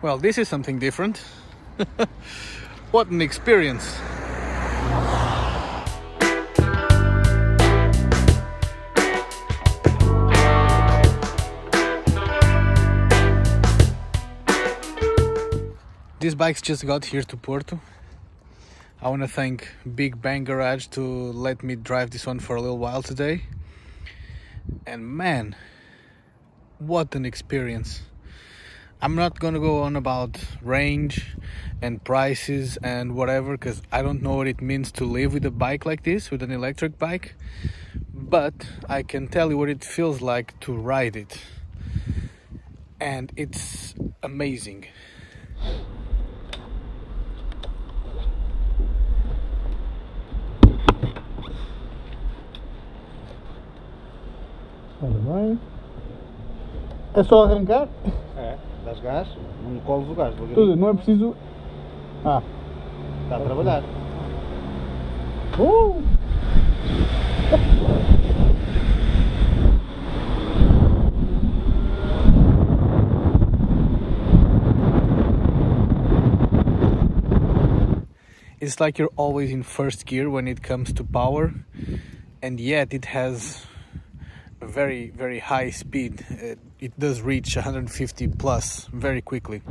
Well, this is something different. What an experience! These bikes just got here to Porto. I want to thank Big Bang Garage to let me drive this one for a little while today. And man, what an experience. I'm not gonna go on about range and prices and whatever, because I don't know what it means to live with a bike like this, with an electric bike. But I can tell you what it feels like to ride it. And it's amazing. Ora bem. É só arrancar? É, dás gás, não coles o gás devagarinho. Tudo, não é preciso. Ah. Está a trabalhar. It's like you're always in first gear when it comes to power, and yet it has a very, very high speed. It does reach 150 plus very quickly.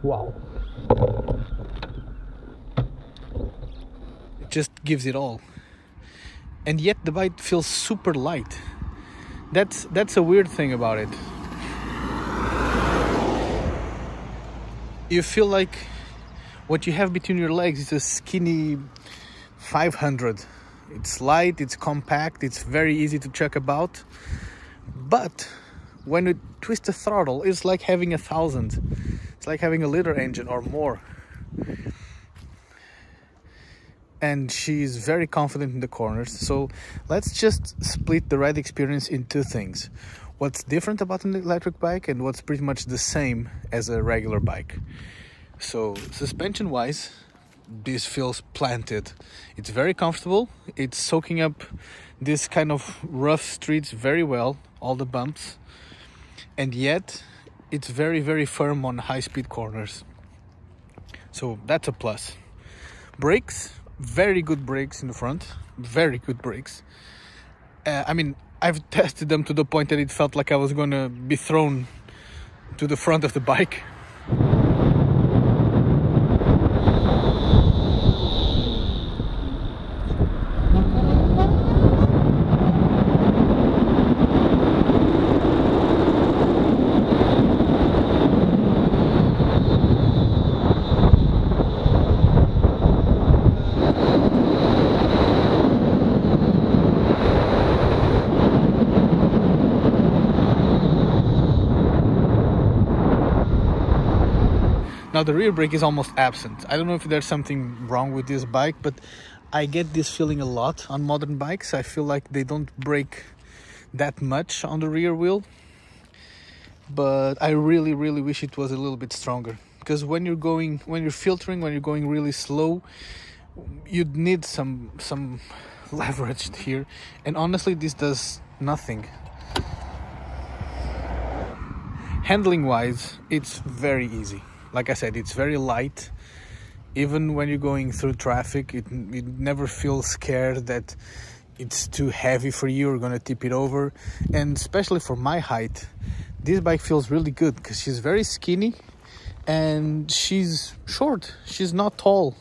Wow. It just gives it all. And yet the bike feels super light. That's a weird thing about it. You feel like what you have between your legs is a skinny 500. It's light, it's compact, it's very easy to chuck about. But when you twist the throttle, it's like having 1,000. It's like having a liter engine or more. And she's very confident in the corners. So let's just split the ride experience in two things: what's different about an electric bike and what's pretty much the same as a regular bike. So suspension wise, this feels planted. It's very comfortable. It's soaking up this kind of rough streets very well, all the bumps, and yet it's very, very firm on high-speed corners. So that's a plus. Brakes, very good brakes in the front, very good brakes. I mean, I've tested them to the point that it felt like I was gonna be thrown to the front of the bike. Now the rear brake is almost absent. I don't know if there's something wrong with this bike, but I get this feeling a lot on modern bikes. I feel like they don't brake that much on the rear wheel. But I really, really wish it was a little bit stronger. Because when you're filtering, when you're going really slow, you'd need some leverage here. And honestly, this does nothing. Handling wise, it's very easy. Like I said, it's very light. Even when you're going through traffic, you never feel scared that it's too heavy for you or gonna tip it over. And especially for my height, this bike feels really good because she's very skinny and she's short. She's not tall.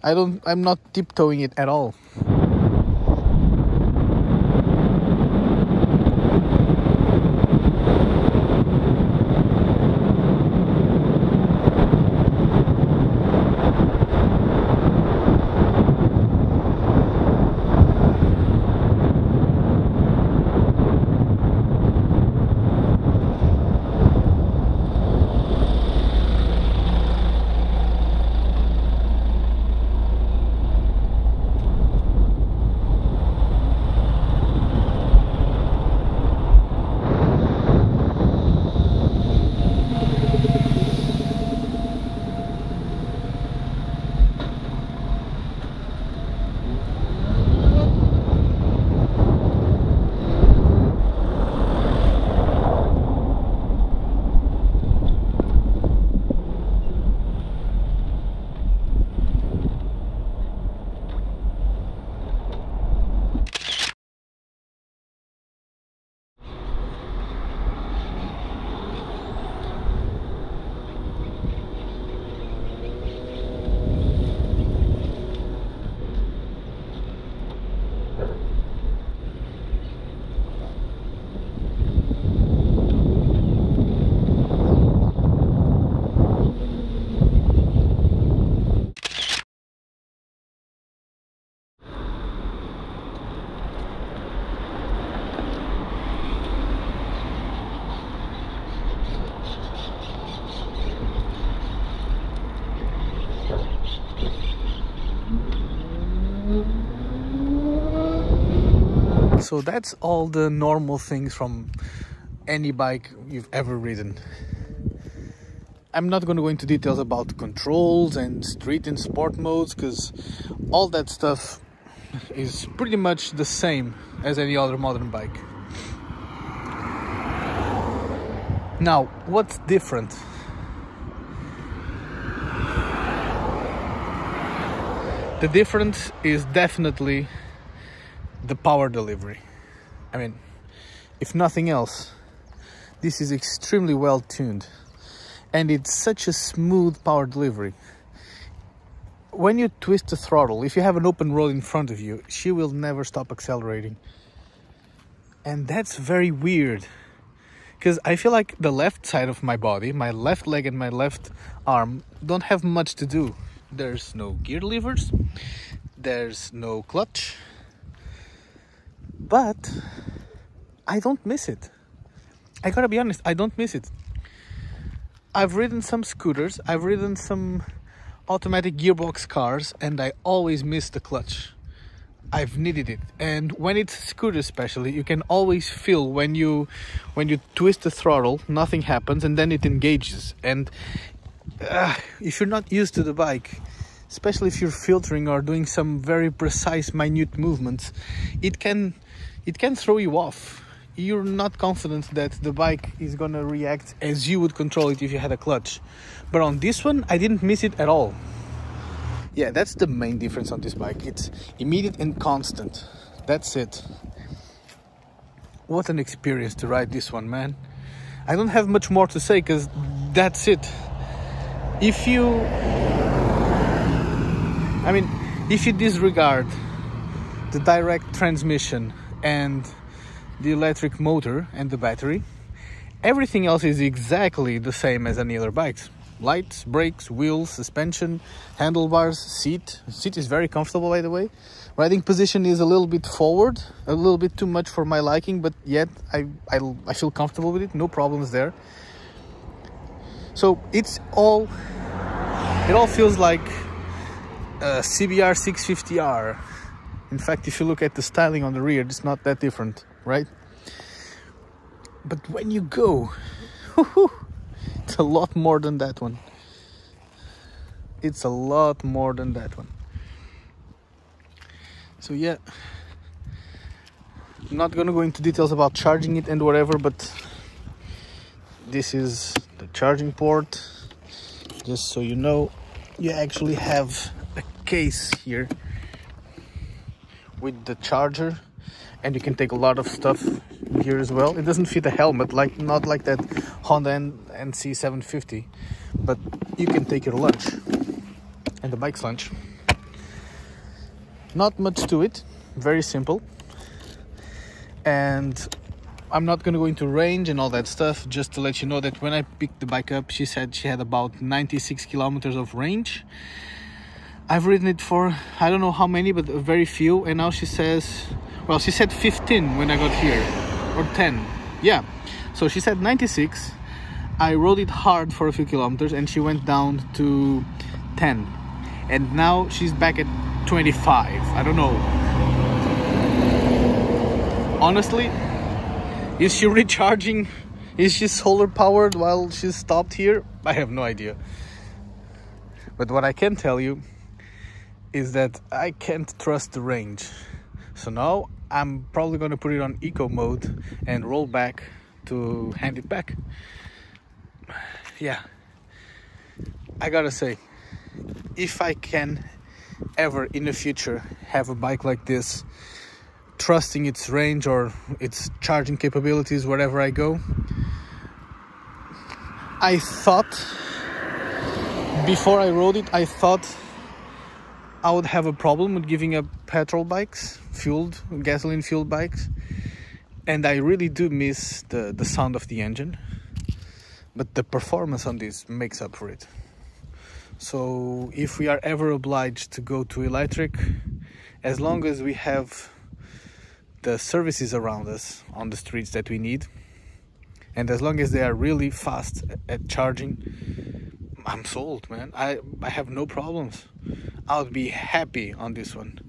I'm not tiptoeing it at all. So that's all the normal things from any bike you've ever ridden. I'm not going to go into details about controls and street and sport modes, because all that stuff is pretty much the same as any other modern bike. Now, what's different? The difference is definitely the power delivery. I mean, if nothing else, this is extremely well tuned. and it's such a smooth power delivery. When you twist the throttle, if you have an open road in front of you, she will never stop accelerating. And that's very weird, because I feel like the left side of my body, my left leg and my left arm, don't have much to do. There's no gear levers, there's no clutch, but I don't miss it. I gotta be honest, I don't miss it. I've ridden some scooters, I've ridden some automatic gearbox cars, and I always miss the clutch. I've needed it, and when it's a scooter especially, you can always feel when you twist the throttle, nothing happens, and then it engages. And if you're not used to the bike, especially if you're filtering or doing some very precise, minute movements, it can throw you off. You're not confident that the bike is gonna react as you would control it if you had a clutch. But on this one, I didn't miss it at all. Yeah, that's the main difference on this bike. It's immediate and constant. That's it. What an experience to ride this one, man. I don't have much more to say, because that's it. If you disregard the direct transmission and the electric motor and the battery, everything else is exactly the same as any other bikes. Lights, brakes, wheels, suspension, handlebars, seat. Seat is very comfortable, by the way. Riding position is a little bit forward, a little bit too much for my liking, but yet I feel comfortable with it. No problems there. So it all feels like a CBR 650R. In fact, if you look at the styling on the rear, it's not that different, right? But when you go, it's a lot more than that one. It's a lot more than that one. So yeah, I'm not gonna go into details about charging it and whatever, but this is the charging port. Just so you know, you actually have a case here with the charger, and you can take a lot of stuff here as well. It doesn't fit a helmet, not like that Honda NC 750, but you can take your lunch and the bike's lunch. Not much to it, very simple. And I'm not going to go into range and all that stuff, just to let you know that when I picked the bike up, she said she had about 96 kilometers of range. I've ridden it for I don't know how many, but very few, and now she says, well, she said 15 when I got here, or 10, yeah. So she said 96. I rode it hard for a few kilometers and she went down to 10, and now she's back at 25. I don't know, honestly. Is she recharging? Is she solar powered while she's stopped here? I have no idea. But what I can tell you is that I can't trust the range. So now I'm probably going to put it on eco mode and roll back to hand it back. Yeah, I gotta say, if I can ever in the future have a bike like this, trusting its range or its charging capabilities wherever I go, I thought, before I rode it, I thought I would have a problem with giving up petrol bikes, gasoline fueled bikes, and I really do miss the sound of the engine, but the performance on this makes up for it. So if we are ever obliged to go to electric, as long as we have the services around us on the streets that we need, and as long as they are really fast at charging, I'm sold, man. I have no problems. I would be happy on this one.